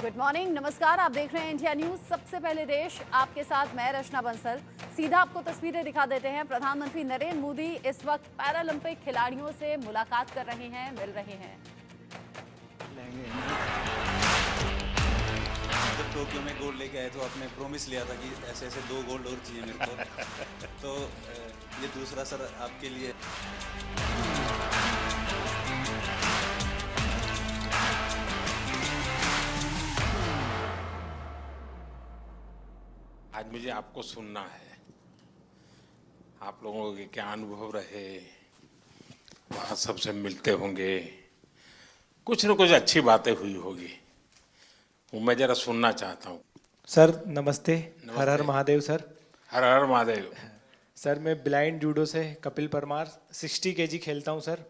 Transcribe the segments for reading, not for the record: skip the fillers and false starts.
Good morning, नमस्कार। आप देख रहे हैं इंडिया न्यूज। सबसे पहले देश, आपके साथ मैं रचना बंसल। सीधा आपको तस्वीरें दिखा देते हैं। प्रधानमंत्री नरेंद्र मोदी इस वक्त पैरालंपिक खिलाड़ियों से मुलाकात कर रहे हैं, मिल रहे हैं। जब टोक्यो में गोल्ड लेके आए तो आपने प्रॉमिस लिया था कि ऐसे ऐसे 2 गोल्ड और चाहिए मेरे को। तो ये दूसरा सर आपके लिए। आज मुझे आपको सुनना है, आप लोगों के क्या अनुभव रहे, वहाँ सबसे मिलते होंगे, कुछ न कुछ अच्छी बातें हुई होगी, वो मैं जरा सुनना चाहता हूँ। सर नमस्ते। हर हर महादेव सर। हर हर महादेव। सर मैं ब्लाइंड जूडो से कपिल परमार 60 केजी खेलता हूँ सर।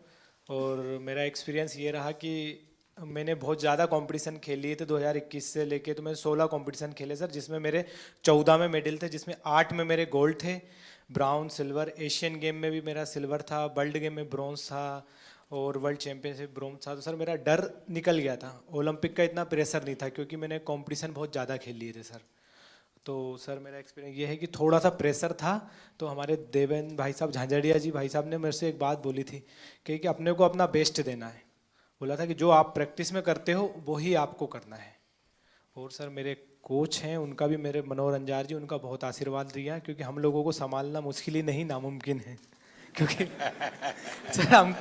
और मेरा एक्सपीरियंस ये रहा कि मैंने बहुत ज़्यादा कंपटीशन खेल लिए थे 2021 से लेके, तो मैं 16 कंपटीशन खेले सर, जिसमें मेरे 14 में मेडल थे, जिसमें 8 में मेरे गोल्ड थे, ब्राउन सिल्वर। एशियन गेम में भी मेरा सिल्वर था, वर्ल्ड गेम में ब्रॉन्ज था और वर्ल्ड चैंपियनशिप ब्रॉन्ज था। तो सर मेरा डर निकल गया था, ओलंपिक का इतना प्रेशर नहीं था क्योंकि मैंने कंपटीशन बहुत ज़्यादा खेल लिए थे सर। तो सर मेरा एक्सपीरियंस ये है कि थोड़ा सा प्रेशर था। तो हमारे देवेंद्र भाई साहब, झांझड़िया जी भाई साहब ने मेरे से एक बात बोली थी कि अपने को अपना बेस्ट देना है। बोला था कि जो आप प्रैक्टिस में करते हो वही आपको करना है। और सर मेरे कोच हैं, उनका भी, मेरे मनोहर अंजार जी, उनका बहुत आशीर्वाद दिया, क्योंकि हम लोगों को संभालना मुश्किल ही नहीं नामुमकिन है। क्योंकि सर हम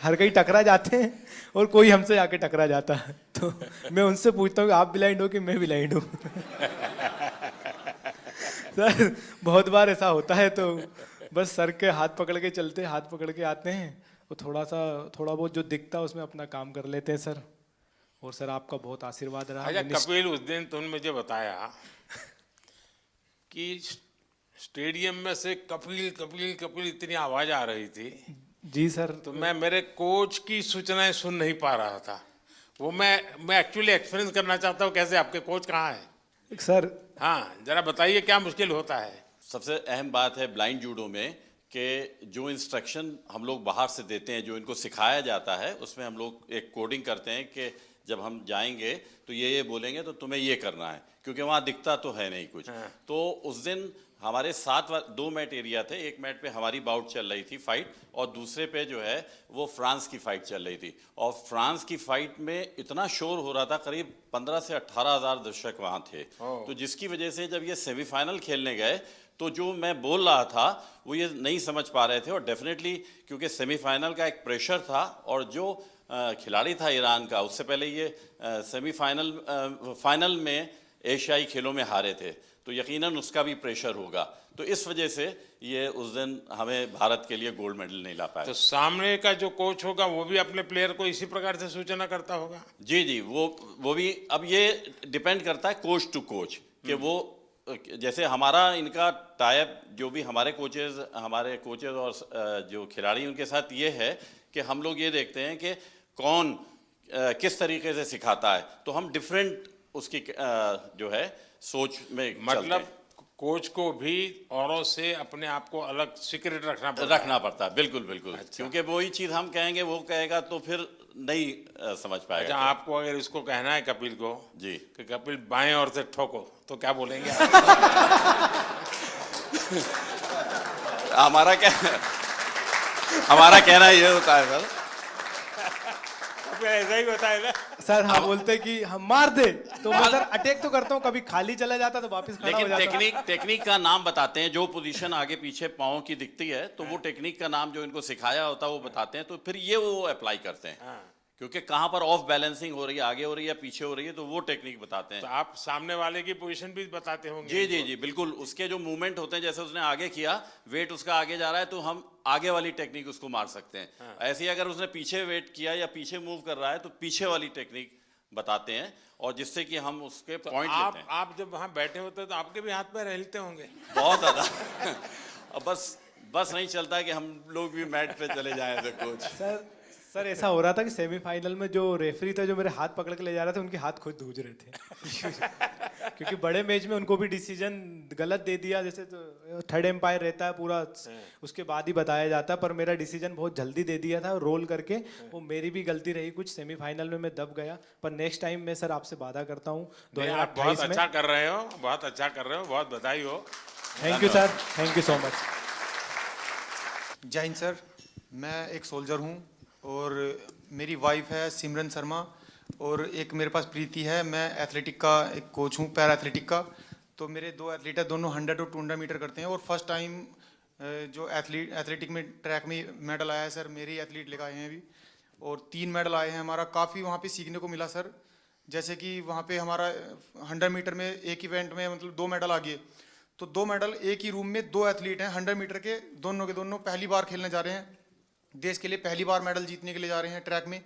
हर कहीं टकरा जाते हैं और कोई हमसे आके टकरा जाता है। तो मैं उनसे पूछता हूँ कि आप ब्लाइंड हो कि मैं ब्लाइंड हूँ। सर बहुत बार ऐसा होता है, तो बस सर के हाथ पकड़ के चलते, हाथ पकड़ के आते हैं, वो थोड़ा बहुत जो दिखता है उसमें अपना काम कर लेते हैं सर। और सर आपका बहुत आशीर्वाद रहा। अच्छा कपिल, उस दिन तुमने मुझे बताया कि स्टेडियम में से कपिल कपिल कपिल इतनी आवाज आ रही थी। जी सर। तो मैं मेरे कोच की सूचनाएं सुन नहीं पा रहा था। वो मैं एक्चुअली एक्सपीरियंस करना चाहता हूँ, कैसे आपके कोच कहाँ है सर? हाँ जरा बताइए क्या मुश्किल होता है। सबसे अहम बात है ब्लाइंड जूडो में कि जो इंस्ट्रक्शन हम लोग बाहर से देते हैं, जो इनको सिखाया जाता है, उसमें हम लोग एक कोडिंग करते हैं कि जब हम जाएंगे तो ये बोलेंगे तो तुम्हें ये करना है, क्योंकि वहाँ दिखता तो है नहीं कुछ। हाँ। तो उस दिन हमारे 2 मैट एरिया थे। एक मैट पे हमारी बाउट चल रही थी फाइट, और दूसरे पे जो है वो फ्रांस की फाइट चल रही थी। और फ्रांस की फाइट में इतना शोर हो रहा था, करीब 15 से 18 हज़ार दर्शक वहाँ थे। तो जिसकी वजह से जब ये सेमीफाइनल खेलने गए तो जो मैं बोल रहा था वो ये नहीं समझ पा रहे थे। और डेफिनेटली क्योंकि सेमीफाइनल का एक प्रेशर था, और जो खिलाड़ी था ईरान का, उससे पहले ये फाइनल में एशियाई खेलों में हारे थे, तो यकीनन उसका भी प्रेशर होगा। तो इस वजह से ये उस दिन हमें भारत के लिए गोल्ड मेडल नहीं ला पाया। तो सामने का जो कोच होगा वो भी अपने प्लेयर को इसी प्रकार से सूचना करता होगा? जी जी, वो भी। अब ये डिपेंड करता है कोच टू कोच कि वो, जैसे हमारा इनका टाइप, जो भी हमारे कोचेज और जो खिलाड़ी उनके साथ ये है कि हम लोग ये देखते हैं कि कौन किस तरीके से सिखाता है, तो हम डिफरेंट उसकी जो है सोच में मतलब कोच को भी औरों से अपने आप को अलग सीक्रेट रखना पड़ता है। बिल्कुल बिल्कुल। अच्छा। क्योंकि वही चीज़ हम कहेंगे वो कहेगा तो फिर नहीं समझ पाएगा। अच्छा, आपको अगर इसको कहना है कपिल को जी कि कपिल बाएं ओर से ठोको, तो क्या बोलेंगे? हमारा कहना ये होता है सर। ऐसा ही होता है ना सर? हाँ बोलते कि हम मार दे, तो मैं सर अटैक तो करता हूँ, कभी खाली चला जाता तो वापस खड़ा हो लेकिन जाता। टेक्निक का नाम बताते हैं। जो पोजीशन आगे पीछे पाँव की दिखती है, तो वो टेक्निक का नाम जो इनको सिखाया होता है वो बताते हैं, तो फिर ये वो अप्लाई करते हैं। क्योंकि कहाँ पर ऑफ बैलेंसिंग हो रही है, आगे हो रही है, पीछे हो रही है, तो वो टेक्निक बताते हैं। तो आप सामने वाले की पोजीशन भी बताते होंगे? जी जी जी बिल्कुल। उसके जो मूवमेंट होते हैं, जैसे उसने आगे किया, वेट उसका आगे जा रहा है, तो हम आगे वाली टेक्निक उसको मार सकते हैं। ऐसे ही अगर उसने पीछे वेट किया या पीछे मूव कर रहा है, तो पीछे वाली टेक्निक बताते हैं, और जिससे कि हम उसके पॉइंट लेते हैं। आप जब वहाँ बैठे होते हैं तो आपके भी हाथ पैर हिलते होंगे? बहुत ज़्यादा। अब बस नहीं चलता कि हम लोग भी मैट पे चले जाएं तो कोच। सर ऐसा हो रहा था कि सेमीफाइनल में जो रेफरी था जो मेरे हाथ पकड़ के ले जा रहा था उनके हाथ खुद धूज रहे थे क्योंकि बड़े मैच में उनको भी डिसीजन गलत दे दिया, जैसे तो थर्ड एम्पायर रहता है पूरा, उसके बाद ही बताया जाता है, पर मेरा डिसीजन बहुत जल्दी दे दिया था रोल करके। वो मेरी भी गलती रही कुछ, सेमीफाइनल में मैं दब गया, पर नेक्स्ट टाइम मैं सर आपसे वादा करता हूँ नहीं, आप बहुत 2028 में। अच्छा कर रहे हो, बहुत अच्छा कर रहे हो, बहुत बधाई हो। Thank you sir, thank you so much. जय हिंद सर, मैं एक सोल्जर हूँ और मेरी वाइफ है सिमरन शर्मा और एक मेरे पास प्रीति है। मैं एथलेटिक का एक कोच हूँ, पैरा एथलेटिक का। तो मेरे दो एथलीट है, दोनों 100 और 200 मीटर करते हैं और फर्स्ट टाइम जो एथलेटिक में ट्रैक में मेडल आया है सर, मेरे ही एथलीट लेकर आए हैं अभी और 3 मेडल आए हैं। हमारा काफ़ी वहाँ पे सीखने को मिला सर, जैसे कि वहाँ पे हमारा 100 मीटर में एक इवेंट में मतलब 2 मेडल आ गए, तो 2 मेडल एक ही रूम में 2 एथलीट हैं 100 मीटर के दोनों पहली बार खेलने जा रहे हैं, देश के लिए पहली बार मेडल जीतने के लिए जा रहे हैं ट्रैक में।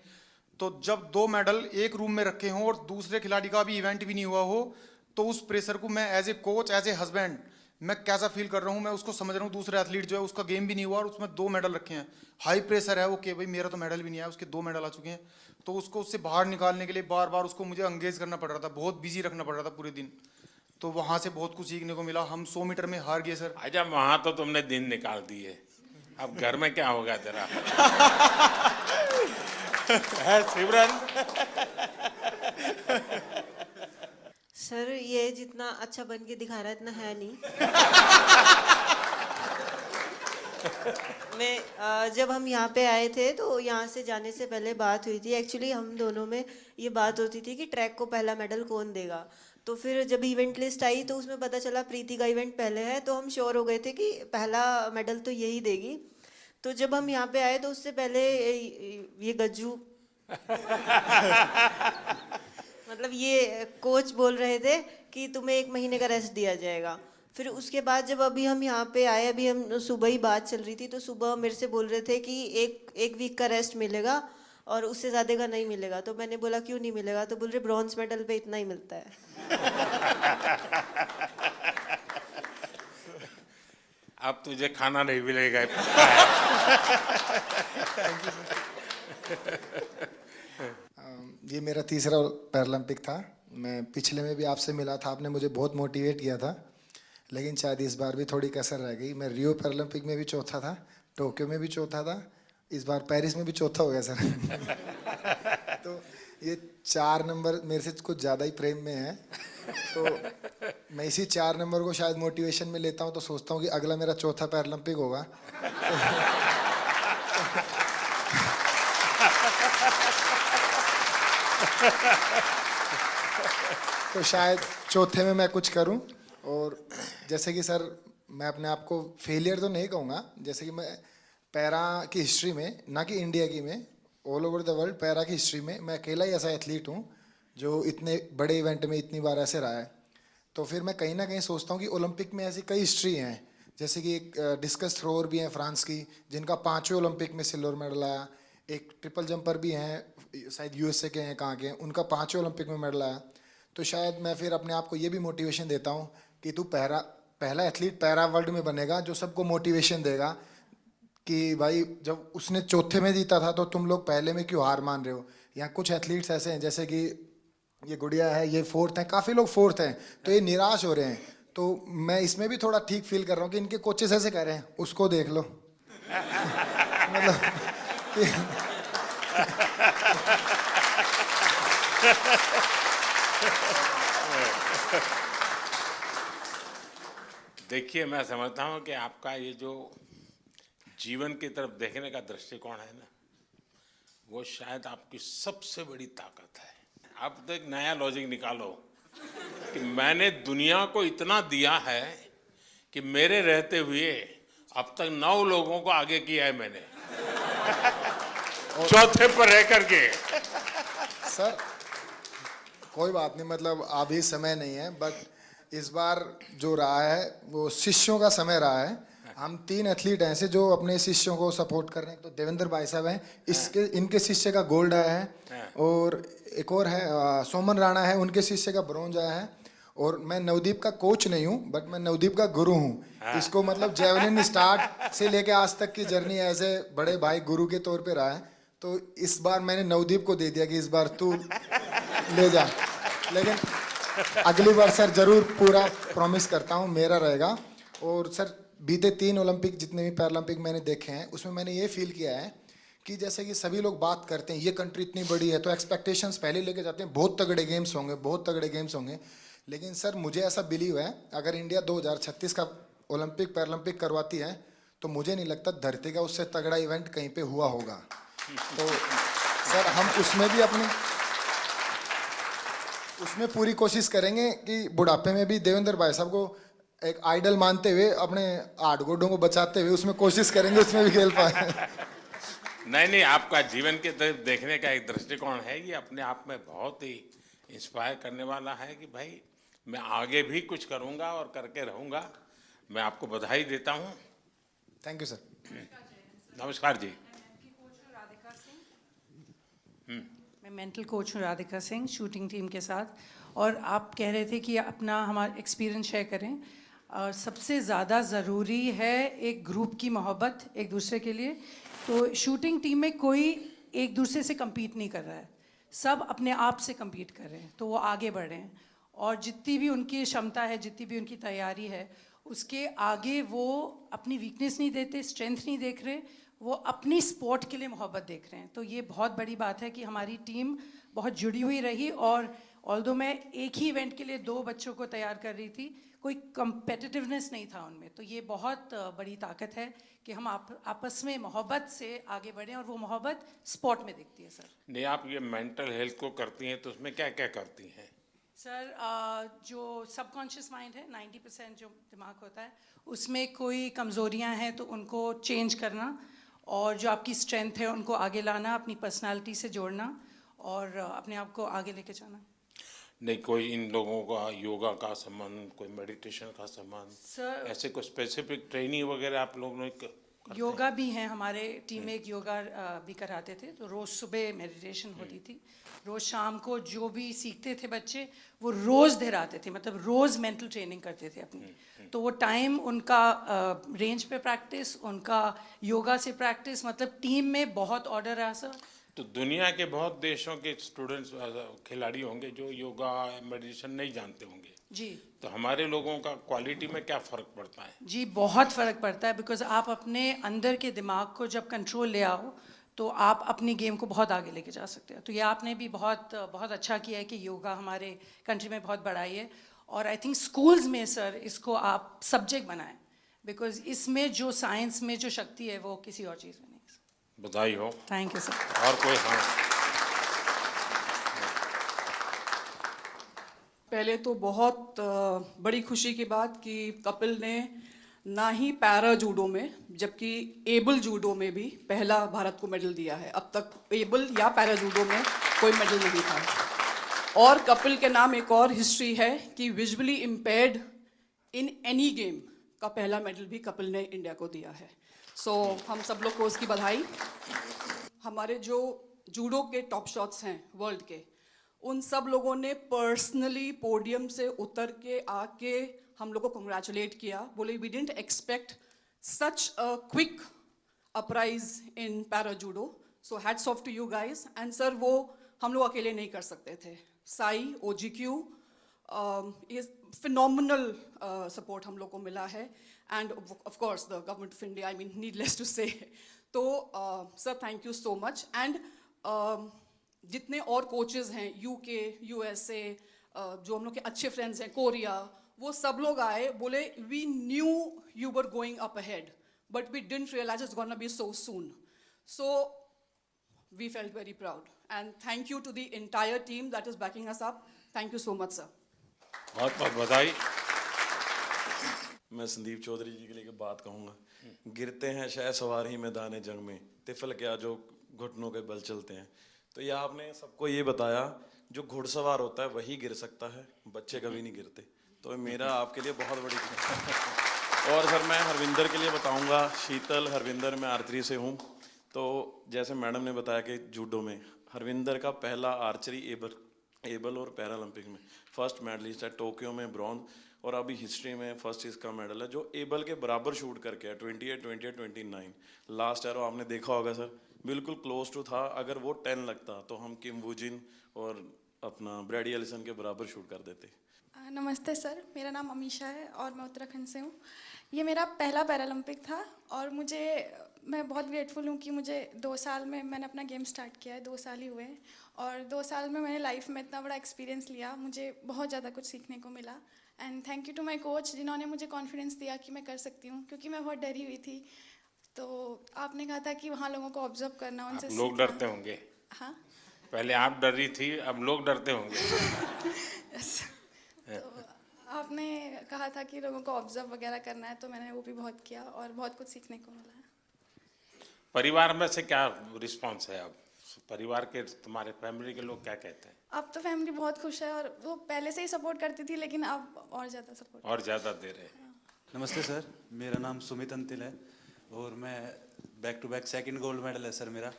तो जब 2 मेडल एक रूम में रखे हों और दूसरे खिलाड़ी का भी इवेंट भी नहीं हुआ हो, तो उस प्रेशर को मैं as a coach, as a husband मैं कैसा फील कर रहा हूँ, मैं उसको समझ रहा हूँ। दूसरे एथलीट जो है उसका गेम भी नहीं हुआ और उसमें 2 मेडल रखे हैं, हाई प्रेशर है वो कि भाई मेरा तो मेडल भी नहीं आया, उसके 2 मेडल आ चुके हैं। तो उसको उससे बाहर निकालने के लिए बार बार उसको मुझे एंगेज करना पड़ रहा था, बहुत बिजी रखना पड़ रहा था पूरे दिन। तो वहाँ से बहुत कुछ सीखने को मिला। हम 100 मीटर में हार गए सर। अच्छा, वहां तो तुमने दिन निकाल दिए, अब घर में क्या होगा तेरा? है सिमरन? सर ये जितना अच्छा बन के दिखा रहा है इतना है नहीं। जब हम यहाँ पे आए थे तो यहाँ से जाने से पहले बात हुई थी, एक्चुअली हम दोनों में ये बात होती थी कि ट्रैक को पहला मेडल कौन देगा। तो फिर जब इवेंट लिस्ट आई तो उसमें पता चला प्रीति का इवेंट पहले है, तो हम श्योर हो गए थे कि पहला मेडल तो यही देगी। तो जब हम यहाँ पे आए तो उससे पहले ये गज्जू मतलब ये कोच बोल रहे थे कि तुम्हें 1 महीने का रेस्ट दिया जाएगा। फिर उसके बाद जब अभी हम यहाँ पे आए, अभी हम सुबह ही बात चल रही थी, तो सुबह मेरे से बोल रहे थे कि एक वीक का रेस्ट मिलेगा और उससे ज़्यादा का नहीं मिलेगा। तो मैंने बोला क्यों नहीं मिलेगा, तो बोल रहे ब्रॉन्ज मेडल पे इतना ही मिलता है। अब तुझे खाना नहीं मिलेगा। ये मेरा तीसरा पैरालंपिक था। मैं पिछले में भी आपसे मिला था, आपने मुझे बहुत मोटिवेट किया था, लेकिन शायद इस बार भी थोड़ी कसर रह गई। मैं रियो पैरालंपिक में भी चौथा था, टोक्यो में भी चौथा था, इस बार पेरिस में भी चौथा हो गया सर। तो ये 4 नंबर मेरे से कुछ ज़्यादा ही प्रेम में है, तो मैं इसी 4 नंबर को शायद मोटिवेशन में लेता हूँ। तो सोचता हूँ कि अगला मेरा चौथा पैरालंपिक होगा। तो शायद चौथे में मैं कुछ करूं। और जैसे कि सर मैं अपने आप को फेलियर तो नहीं कहूँगा, जैसे कि मैं पैरा की हिस्ट्री में, ना कि इंडिया की में, all over the world para की हिस्ट्री में मैं अकेला ही ऐसा एथलीट हूँ जो इतने बड़े इवेंट में इतनी बार ऐसे रहा है। तो फिर मैं कहीं ना कहीं सोचता हूँ कि ओलंपिक में ऐसी कई हिस्ट्री हैं, जैसे कि एक डिस्कस थ्रोअर भी हैं फ्रांस की जिनका 5वें ओलंपिक में सिल्वर मेडल आया, एक ट्रिपल जंपर भी हैं शायद यूएसए के हैं, कहाँ के हैं, उनका 5वें ओलंपिक में मेडल आया। तो शायद मैं फिर अपने आप को ये भी मोटिवेशन देता हूँ कि तू पहला एथलीट पैरा वर्ल्ड में बनेगा जो सबको मोटिवेशन देगा कि भाई जब उसने चौथे में जीता था तो तुम लोग पहले में क्यों हार मान रहे हो। यहाँ कुछ एथलीट्स ऐसे हैं जैसे कि ये गुड़िया है, ये 4th हैं, काफ़ी लोग 4th हैं, तो ये निराश हो रहे हैं। तो मैं इसमें भी थोड़ा ठीक फील कर रहा हूँ कि इनके कोचेस ऐसे कह रहे हैं उसको देख लो। मतलब देखिए, मैं समझता हूँ कि आपका ये जो जीवन की तरफ देखने का दृष्टिकोण है ना, वो शायद आपकी सबसे बड़ी ताकत है। आप तो एक नया लॉजिक निकालो कि मैंने दुनिया को इतना दिया है कि मेरे रहते हुए अब तक 9 लोगों को आगे किया है मैंने, चौथे पर रह करके। सर कोई बात नहीं, मतलब अभी समय नहीं है, बट इस बार जो रहा है वो शिष्यों का समय रहा है। हम 3 एथलीट हैं ऐसे जो अपने शिष्यों को सपोर्ट कर रहे हैं। तो देवेंद्र भाई साहब हैं, इनके शिष्य का गोल्ड आया है, और एक और है सोमन राणा है, उनके शिष्य का ब्रॉन्ज आया है। और मैं नवदीप का कोच नहीं हूँ, बट मैं नवदीप का गुरु हूँ। इसको मतलब जेवलिन स्टार्ट से लेके आज तक की जर्नी ऐसे बड़े भाई गुरु के तौर पे रहा है। तो इस बार मैंने नवदीप को दे दिया कि इस बार तू ले जा, लेकिन अगली बार सर जरूर पूरा प्रॉमिस करता हूँ मेरा रहेगा। और सर बीते 3 ओलंपिक जितने भी पैरालंपिक मैंने देखे हैं उसमें मैंने ये फील किया है कि जैसे कि सभी लोग बात करते हैं ये कंट्री इतनी बड़ी है तो एक्सपेक्टेशंस पहले लेके जाते हैं, बहुत तगड़े गेम्स होंगे, बहुत तगड़े गेम्स होंगे। लेकिन सर मुझे ऐसा बिलीव है अगर इंडिया 2036 का ओलंपिक पैरालंपिक करवाती है तो मुझे नहीं लगता धरती का उससे तगड़ा इवेंट कहीं पे हुआ होगा। तो सर हम उसमें पूरी कोशिश करेंगे कि बुढ़ापे में भी देवेंद्र भाई साहब को एक आइडल मानते हुए अपने 8 गोडों को बचाते हुए उसमें कोशिश करेंगे उसमें भी खेल पाए। नहीं, आपका जीवन के तरफ देखने का एक दृष्टिकोण है, ये अपने आप में बहुत ही इंस्पायर करने वाला है कि भाई मैं आगे भी कुछ करूंगा और करके रहूंगा। मैं आपको बधाई देता हूं। Thank you sir. नमस्कार जी। मैं मेंटल कोच हूँ राधिका सिंह, शूटिंग टीम के साथ। और आप कह रहे थे कि अपना हमारा एक्सपीरियंस शेयर करें। और सबसे ज़्यादा ज़रूरी है एक ग्रुप की मोहब्बत एक दूसरे के लिए। तो शूटिंग टीम में कोई एक दूसरे से compete नहीं कर रहा है, सब अपने आप से compete कर रहे हैं, तो वो आगे बढ़ रहे हैं। और जितनी भी उनकी क्षमता है, जितनी भी उनकी तैयारी है, उसके आगे वो अपनी वीकनेस नहीं देते, स्ट्रेंथ नहीं देख रहे, वो अपनी स्पोर्ट के लिए मोहब्बत देख रहे हैं। तो ये बहुत बड़ी बात है कि हमारी टीम बहुत जुड़ी हुई रही। और ऑल्दो मैं एक ही इवेंट के लिए 2 बच्चों को तैयार कर रही थी, कोई कंपेटिटिवनेस नहीं था उनमें। तो ये बहुत बड़ी ताकत है कि हम आपस में मोहब्बत से आगे बढ़ें, और वो मोहब्बत स्पोर्ट में दिखती है। सर नहीं, आप ये मेंटल हेल्थ को करती हैं तो उसमें क्या क्या करती हैं? सर जो सबकॉन्शियस माइंड है, 90% जो दिमाग होता है, उसमें कोई कमज़ोरियां हैं तो उनको चेंज करना, और जो आपकी स्ट्रेंथ है उनको आगे लाना, अपनी पर्सनालिटी से जोड़ना और अपने आप को आगे लेके जाना। नहीं, कोई इन लोगों का योगा का संबंध, कोई मेडिटेशन का संबंध, सर ऐसे कोई स्पेसिफिक ट्रेनिंग वगैरह आप लोगों ने योगा भी हैं, हमारे टीम में एक योगा भी कराते थे। तो रोज़ सुबह मेडिटेशन होती थी, रोज़ शाम को जो भी सीखते थे बच्चे वो रोज़ दोहराते थे, मतलब रोज़ मेंटल ट्रेनिंग करते थे अपनी। तो वो टाइम उनका रेंज पे प्रैक्टिस, उनका योगा से प्रैक्टिस, मतलब टीम में बहुत ऑर्डर रहा सर। तो दुनिया के बहुत देशों के स्टूडेंट्स खिलाड़ी होंगे जो योगा मेडिटेशन नहीं जानते होंगे जी। तो हमारे लोगों का क्वालिटी में क्या फ़र्क पड़ता है? जी बहुत फ़र्क पड़ता है, बिकॉज आप अपने अंदर के दिमाग को जब कंट्रोल ले आओ तो आप अपनी गेम को बहुत आगे लेके जा सकते हो। तो ये आपने भी बहुत बहुत अच्छा किया है कि योगा हमारे कंट्री में बहुत बढ़ाई है। और आई थिंक स्कूल्स में सर इसको आप सब्जेक्ट बनाएं, बिकॉज इसमें जो साइंस में जो शक्ति है वो किसी और चीज़ में नहीं। बधाई हो। Thank you sir. और कोई? हाँ, पहले तो बहुत बड़ी खुशी की बात कि कपिल ने ना ही पैरा जूडो में जबकि एबल जूडो में भी पहला भारत को मेडल दिया है। अब तक एबल या पैरा जूडो में कोई मेडल नहीं था। और कपिल के नाम एक और हिस्ट्री है कि visually impaired in any game का पहला मेडल भी कपिल ने इंडिया को दिया है। सो हम सब लोग को उसकी बधाई। हमारे जो जूडो के टॉप शॉट्स हैं वर्ल्ड के, उन सब लोगों ने पर्सनली पोडियम से उतर के आके हम लोग को कंग्रेचुलेट किया, बोले we didn't expect such a quick uprise in para judo, so hats off to you guys. And sir वो हम लोग अकेले नहीं कर सकते थे, साई OGQ ये फिनोमिनल सपोर्ट हम लोग को मिला है, and of course the government of India, I mean needless to say. तो sir thank you so much. And जितने और कोचेस हैं UK USA, जो हम लोग के अच्छे फ्रेंड्स हैं कोरिया, वो सब लोग आए, बोले we knew you were going up ahead but we didn't realise it's gonna be so soon. So we felt very proud and thank you to the entire team that is backing us up. Thank you so much sir. बहुत बहुत बधाई। मैं संदीप चौधरी जी के लिए एक बात कहूँगा। गिरते हैं शायद सवार ही मैदान जंग में, तिफल क्या जो घुटनों के बल चलते हैं। तो ये आपने सबको ये बताया जो घुड़सवार होता है वही गिर सकता है, बच्चे कभी नहीं गिरते। तो मेरा आपके लिए बहुत बड़ी और सर मैं हरविंदर के लिए बताऊंगा। शीतल हरविंदर, मैं आर्चरी से हूँ। तो जैसे मैडम ने बताया कि जूडो में हरविंदर का पहला आर्चरी एबल और पैरालंपिक में फर्स्ट मेडलिस्ट है, टोक्यो में ब्रॉन्ज, और अभी हिस्ट्री में फर्स्ट इसका मेडल है जो एबल के बराबर शूट करके है, 28, 28, 29। लास्ट एरो आपने देखा होगा सर, बिल्कुल क्लोज टू था। अगर वो 10 लगता तो हम किम वूजिन और अपना ब्रैडी एलिसन के बराबर शूट कर देते। नमस्ते सर, मेरा नाम अमीशा है और मैं उत्तराखंड से हूँ। ये मेरा पहला पैरालंपिक था और मैं बहुत ग्रेटफुल हूँ कि मुझे 2 साल में मैंने अपना गेम स्टार्ट किया है, 2 साल ही हुए हैं और 2 साल में मैंने लाइफ में इतना बड़ा एक्सपीरियंस लिया, मुझे बहुत ज़्यादा कुछ सीखने को मिला। And thank you to my coach जिन्होंने मुझे कॉन्फिडेंस दिया कि मैं कर सकती हूँ, क्योंकि मैं बहुत डरी हुई थी। तो आपने कहा था कि वहाँ लोगों को ऑब्जर्व करना, उनसे लोग सीखना। डरते होंगे। हाँ, पहले आप डर रही थी, अब लोग डरते होंगे। तो आपने कहा था कि लोगों को ऑब्जर्व वगैरह करना है, तो मैंने वो भी बहुत किया और बहुत कुछ सीखने को मिला है। परिवार में से क्या रिस्पांस है? अब परिवार के, तुम्हारे फैमिली के लोग क्या कहते हैं? अब तो फैमिली बहुत खुश है और वो पहले से ही सपोर्ट करती थी, लेकिन अब और ज़्यादा सपोर्ट। और ज़्यादा दे रहे हैं। नमस्ते सर, मेरा नाम सुमित अंतिल है और मैं back to back second gold medal है सर मेरा।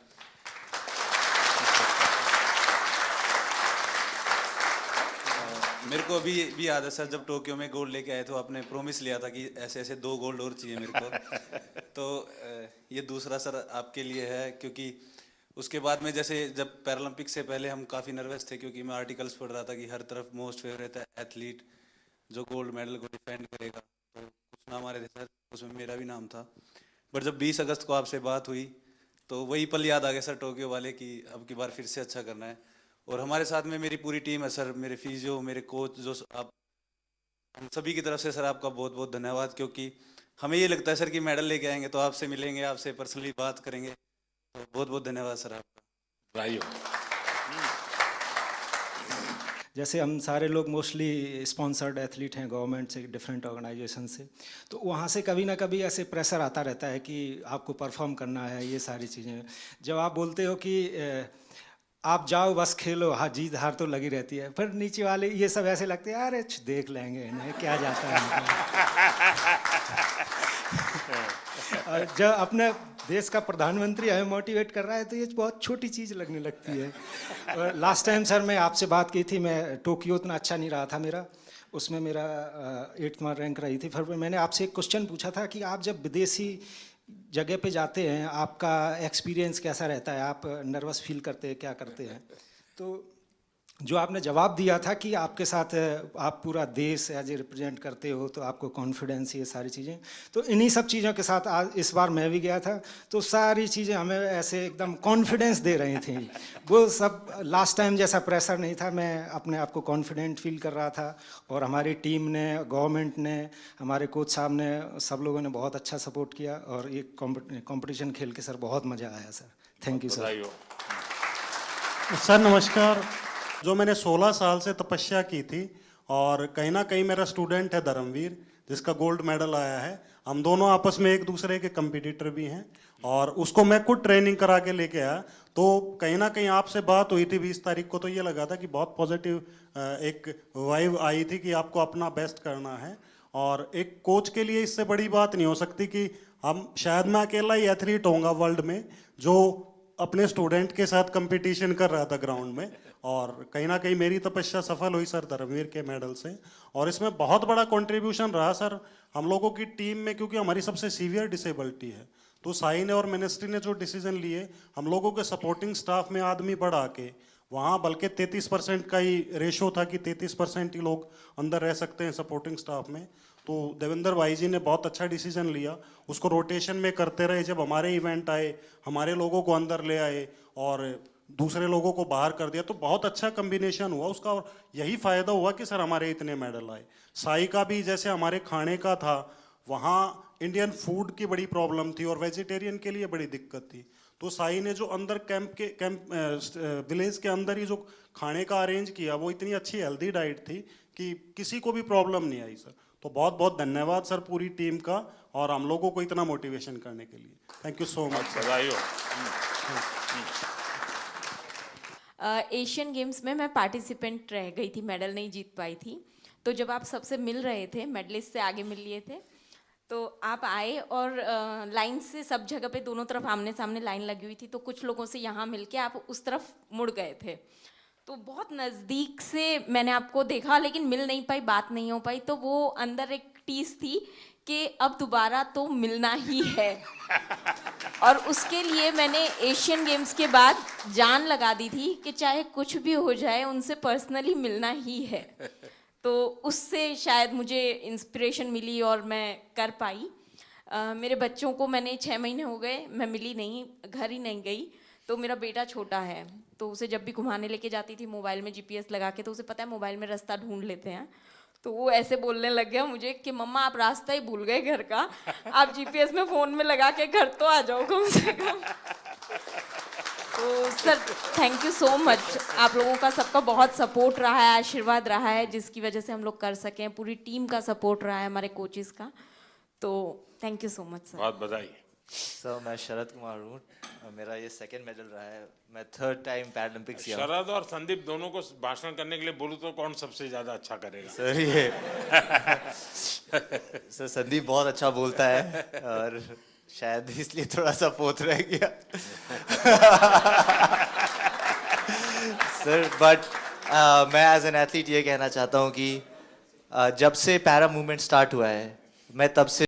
मेरे को अभी याद है सर, जब टोक्यो में गोल्ड लेके आए तो आपने प्रॉमिस लिया था कि ऐसे ऐसे 2 गोल्ड और चाहिए मेरे को। तो ये दूसरा सर आपके लिए है, क्योंकि उसके बाद में जैसे जब पैरालंपिक से पहले हम काफ़ी नर्वस थे, क्योंकि मैं आर्टिकल्स पढ़ रहा था कि हर तरफ मोस्ट फेवरेट एथलीट जो गोल्ड मेडल को डिफेंड करेगा, तो कुछ नाम आ रहे थे सर, उसमें मेरा भी नाम था। पर जब 20 अगस्त को आपसे बात हुई तो वही पल याद आ गया सर, टोक्यो वाले, कि अब की बार फिर से अच्छा करना है। और हमारे साथ में मेरी पूरी टीम है सर, मेरे फिजियो, मेरे कोच, जो आप, हम सभी की तरफ से सर आपका बहुत बहुत धन्यवाद। क्योंकि हमें ये लगता है सर कि मेडल लेके आएंगे तो आपसे मिलेंगे, आपसे पर्सनली बात करेंगे, तो बहुत बहुत धन्यवाद सर आपका। भाइयों, जैसे हम सारे लोग मोस्टली स्पॉन्सर्ड एथलीट हैं गवर्नमेंट से, डिफरेंट ऑर्गेनाइजेशन से, तो वहाँ से कभी ना कभी ऐसे प्रेशर आता रहता है कि आपको परफॉर्म करना है, ये सारी चीज़ें। जब आप बोलते हो कि आप जाओ बस खेलो, हाँ जीत हार तो लगी रहती है, फिर नीचे वाले ये सब ऐसे लगते हैं अरे देख लेंगे इन्हें क्या जाता है। और जब अपने देश का प्रधानमंत्री हमें मोटिवेट कर रहा है तो ये बहुत छोटी चीज़ लगने लगती है। और लास्ट टाइम सर मैं आपसे बात की थी, मैं टोक्यो उतना अच्छा नहीं रहा था मेरा, उसमें मेरा 8वां रैंक रही थी। फिर मैंने आपसे एक क्वेश्चन पूछा था कि आप जब विदेशी जगह पे जाते हैं आपका एक्सपीरियंस कैसा रहता है, आप नर्वस फील करते हैं, क्या करते हैं? तो जो आपने जवाब दिया था कि आपके साथ आप पूरा देश एज ए रिप्रेजेंट करते हो तो आपको कॉन्फिडेंस, ये सारी चीज़ें, तो इन्हीं सब चीज़ों के साथ आज इस बार मैं भी गया था, तो सारी चीज़ें हमें ऐसे एकदम कॉन्फिडेंस दे रही थी। वो सब लास्ट टाइम जैसा प्रेशर नहीं था, मैं अपने आप को कॉन्फिडेंट फील कर रहा था। और हमारी टीम ने, गवर्नमेंट ने, हमारे कोच साहब ने, सब लोगों ने बहुत अच्छा सपोर्ट किया और ये कॉम्पिटिशन खेल के सर बहुत मज़ा आया sir. Thank you sir. Sir नमस्कार। जो मैंने 16 साल से तपस्या की थी और कहीं ना कहीं मेरा स्टूडेंट है धर्मवीर, जिसका गोल्ड मेडल आया है। हम दोनों आपस में एक दूसरे के कंपटीटर भी हैं और उसको मैं खुद ट्रेनिंग करा के लेके आया। तो कहीं ना कहीं आपसे बात हुई थी 20 तारीख को, तो ये लगा था कि बहुत पॉजिटिव एक वाइब आई थी कि आपको अपना बेस्ट करना है। और एक कोच के लिए इससे बड़ी बात नहीं हो सकती कि हम, शायद मैं अकेला ही एथलीट होऊंगा वर्ल्ड में जो अपने स्टूडेंट के साथ कंपटीशन कर रहा था ग्राउंड में। और कहीं ना कहीं मेरी तपस्या सफल हुई सर धर्मवीर के मेडल से। और इसमें बहुत बड़ा कंट्रीब्यूशन रहा सर हम लोगों की टीम में, क्योंकि हमारी सबसे सीवियर डिसेबिलिटी है। तो साई ने और मिनिस्ट्री ने जो डिसीजन लिए, हम लोगों के सपोर्टिंग स्टाफ में आदमी बढ़ा के, वहाँ बल्कि 33% का ही रेशो था कि 33% ही लोग अंदर रह सकते हैं सपोर्टिंग स्टाफ में। तो देवेंद्र भाई जी ने बहुत अच्छा डिसीजन लिया, उसको रोटेशन में करते रहे। जब हमारे इवेंट आए, हमारे लोगों को अंदर ले आए और दूसरे लोगों को बाहर कर दिया, तो बहुत अच्छा कम्बिनेशन हुआ उसका। और यही फ़ायदा हुआ कि सर हमारे इतने मेडल आए। साई का भी जैसे हमारे खाने का था, वहाँ इंडियन फूड की बड़ी प्रॉब्लम थी और वेजिटेरियन के लिए बड़ी दिक्कत थी। तो साई ने जो अंदर विलेज के अंदर ही जो खाने का अरेंज किया, वो इतनी अच्छी हेल्दी डाइट थी कि किसी को भी प्रॉब्लम नहीं आई सर। तो बहुत बहुत धन्यवाद सर पूरी टीम का और हम लोगों को इतना मोटिवेशन करने के लिए। Thank you so much. Asian games में मैं पार्टिसिपेंट रह गई थी, मेडल नहीं जीत पाई थी। तो जब आप सबसे मिल रहे थे, मेडलिस्ट से आगे मिल लिए थे, तो आप आए और लाइन से सब जगह पे दोनों तरफ आमने सामने लाइन लगी हुई थी, तो कुछ लोगों से यहाँ मिलके आप उस तरफ मुड़ गए थे। तो बहुत नज़दीक से मैंने आपको देखा, लेकिन मिल नहीं पाई, बात नहीं हो पाई। तो वो अंदर एक टीस थी कि अब दोबारा तो मिलना ही है। और उसके लिए मैंने एशियन गेम्स के बाद जान लगा दी थी कि चाहे कुछ भी हो जाए उनसे पर्सनली मिलना ही है। तो उससे शायद मुझे इंस्पिरेशन मिली और मैं कर पाई। मेरे बच्चों को मैंने 6 महीने हो गए, मैं मिली नहीं, घर ही नहीं गई। तो मेरा बेटा छोटा है, तो उसे जब भी घुमाने लेके जाती थी मोबाइल में GPS लगा के, तो उसे पता है मोबाइल में रास्ता ढूंढ लेते हैं। तो वो ऐसे बोलने लग गया मुझे कि मम्मा आप रास्ता ही भूल गए घर का, आप GPS में फ़ोन में लगा के घर तो आ जाओ कम से कम। तो sir thank you so much, आप लोगों का सबका बहुत सपोर्ट रहा है, आशीर्वाद रहा है, जिसकी वजह से हम लोग कर सकें। पूरी टीम का सपोर्ट रहा है, हमारे कोचेस का। तो thank you so much sir. बहुत बधाई। सर मैं शरद कुमार हूँ, मेरा ये 2nd मेडल रहा है, मैं 3rd टाइम पैरालंपिक्स गया। शरद और संदीप दोनों को भाषण करने के लिए बोलूँ तो कौन सबसे ज्यादा अच्छा करेगा? सर ये सर संदीप बहुत अच्छा बोलता है और शायद इसलिए थोड़ा सा पोत रह गया। सर बट मैं एज एन एथलीट ये कहना चाहता हूँ कि जब से पैरा मूवमेंट स्टार्ट हुआ है, मैं तब से